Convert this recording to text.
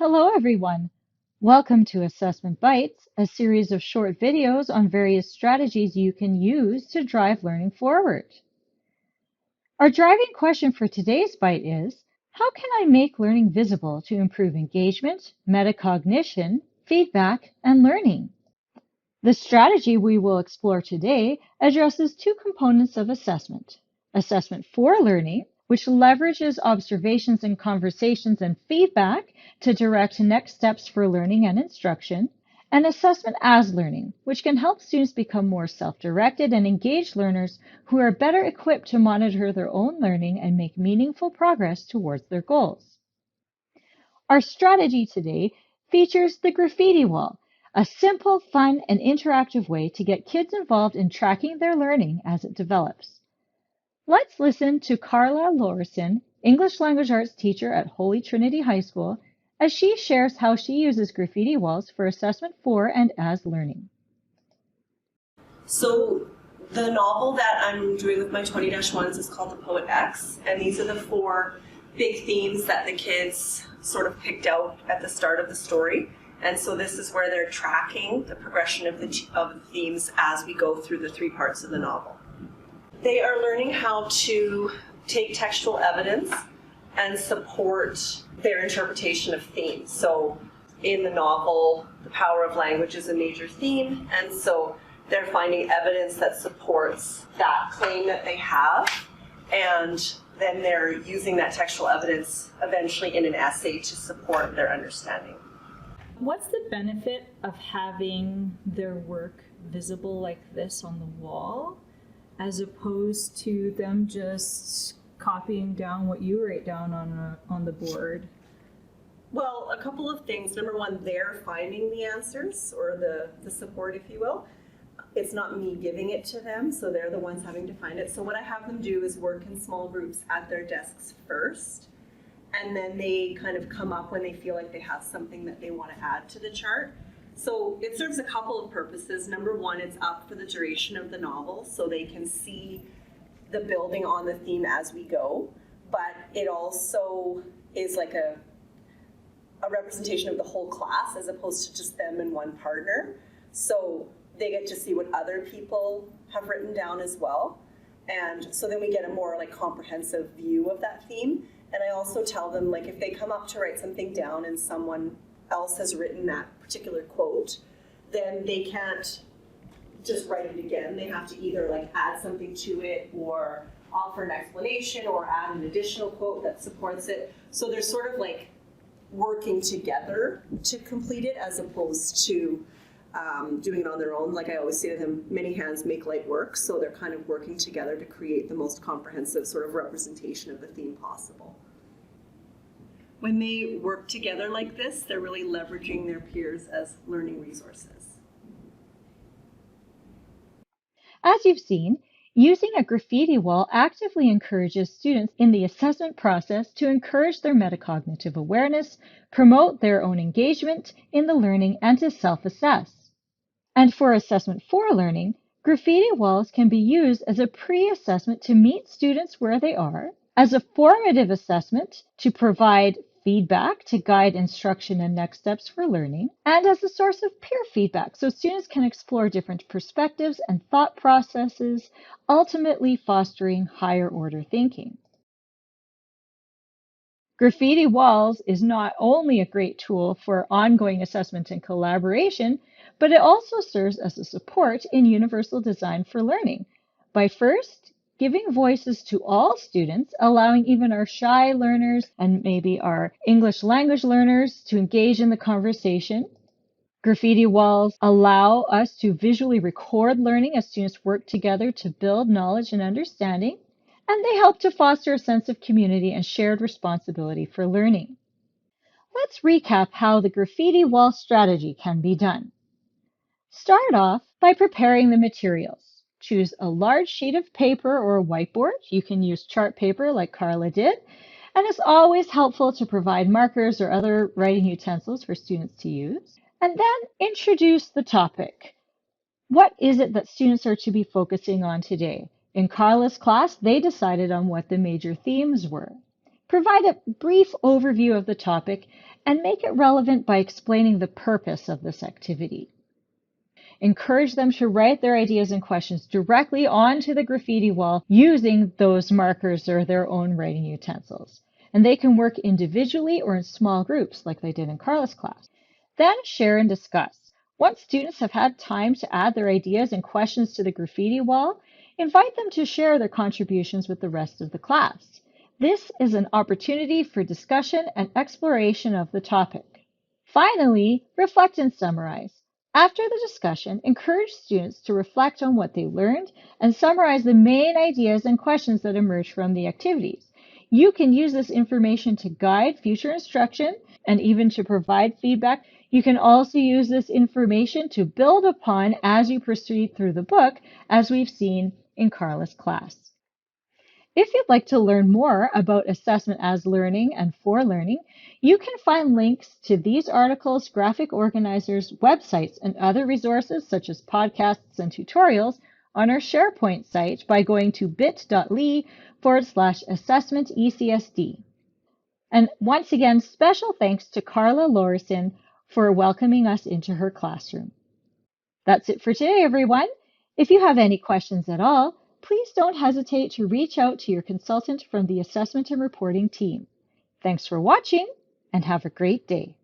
Hello, everyone. Welcome to Assessment Bites, a series of short videos on various strategies you can use to drive learning forward. Our driving question for today's bite is, how can I make learning visible to improve engagement, metacognition, feedback, and learning? The strategy we will explore today addresses two components of assessment: assessment for learning, which leverages observations and conversations and feedback to direct next steps for learning and instruction, and assessment as learning, which can help students become more self-directed and engaged learners who are better equipped to monitor their own learning and make meaningful progress towards their goals. Our strategy today features the graffiti wall, a simple, fun, and interactive way to get kids involved in tracking their learning as it develops. Let's listen to Carla Lowerison, English Language Arts teacher at Holy Trinity High School, as she shares how she uses graffiti walls for assessment for and as learning. So the novel that I'm doing with my 20-1s is called The Poet X, and these are the four big themes that the kids sort of picked out at the start of the story. And so this is where they're tracking the progression of the themes as we go through the three parts of the novel. They are learning how to take textual evidence and support their interpretation of themes. So in the novel, the power of language is a major theme, and so they're finding evidence that supports that claim that they have, and then they're using that textual evidence eventually in an essay to support their understanding. What's the benefit of having their work visible like this on the wall, as opposed to them just copying down what you write down on the board? Well, a couple of things. Number one, they're finding the answers, or the support, if you will. It's not me giving it to them, so they're the ones having to find it. So what I have them do is work in small groups at their desks first, and then they kind of come up when they feel like they have something that they want to add to the chart. So it serves a couple of purposes. Number one, it's up for the duration of the novel, so they can see the building on the theme as we go, but it also is like a representation of the whole class as opposed to just them and one partner. So they get to see what other people have written down as well. And so then we get a more like comprehensive view of that theme. And I also tell them, like, if they come up to write something down and someone else has written that particular quote, then they can't just write it again. They have to either like add something to it or offer an explanation or add an additional quote that supports it. So they're sort of like working together to complete it as opposed to doing it on their own. Like I always say to them, many hands make light work. So they're kind of working together to create the most comprehensive sort of representation of the theme possible. When they work together like this, they're really leveraging their peers as learning resources. As you've seen, using a graffiti wall actively encourages students in the assessment process to encourage their metacognitive awareness, promote their own engagement in the learning, and to self-assess. And for assessment for learning, graffiti walls can be used as a pre-assessment to meet students where they are, as a formative assessment to provide feedback to guide instruction and next steps for learning, and as a source of peer feedback so students can explore different perspectives and thought processes, ultimately fostering higher order thinking. Graffiti Walls is not only a great tool for ongoing assessment and collaboration, but it also serves as a support in universal design for learning by first giving voices to all students, allowing even our shy learners and maybe our English language learners to engage in the conversation. Graffiti walls allow us to visually record learning as students work together to build knowledge and understanding, and they help to foster a sense of community and shared responsibility for learning. Let's recap how the graffiti wall strategy can be done. Start off by preparing the materials. Choose a large sheet of paper or a whiteboard. You can use chart paper like Carla did, and it's always helpful to provide markers or other writing utensils for students to use. And then introduce the topic. What is it that students are to be focusing on today? In Carla's class, they decided on what the major themes were. Provide a brief overview of the topic and make it relevant by explaining the purpose of this activity. Encourage them to write their ideas and questions directly onto the graffiti wall using those markers or their own writing utensils. And they can work individually or in small groups like they did in Carla's class. Then share and discuss. Once students have had time to add their ideas and questions to the graffiti wall, invite them to share their contributions with the rest of the class. This is an opportunity for discussion and exploration of the topic. Finally, reflect and summarize. After the discussion, encourage students to reflect on what they learned and summarize the main ideas and questions that emerge from the activities. You can use this information to guide future instruction and even to provide feedback. You can also use this information to build upon as you proceed through the book, as we've seen in Carla's class. If you'd like to learn more about assessment as learning and for learning, you can find links to these articles, graphic organizers, websites, and other resources such as podcasts and tutorials on our SharePoint site by going to bit.ly/assessmentecsd. And once again, special thanks to Carla Lowerison for welcoming us into her classroom. That's it for today, everyone. If you have any questions at all, please don't hesitate to reach out to your consultant from the Assessment and Reporting team. Thanks for watching, and have a great day.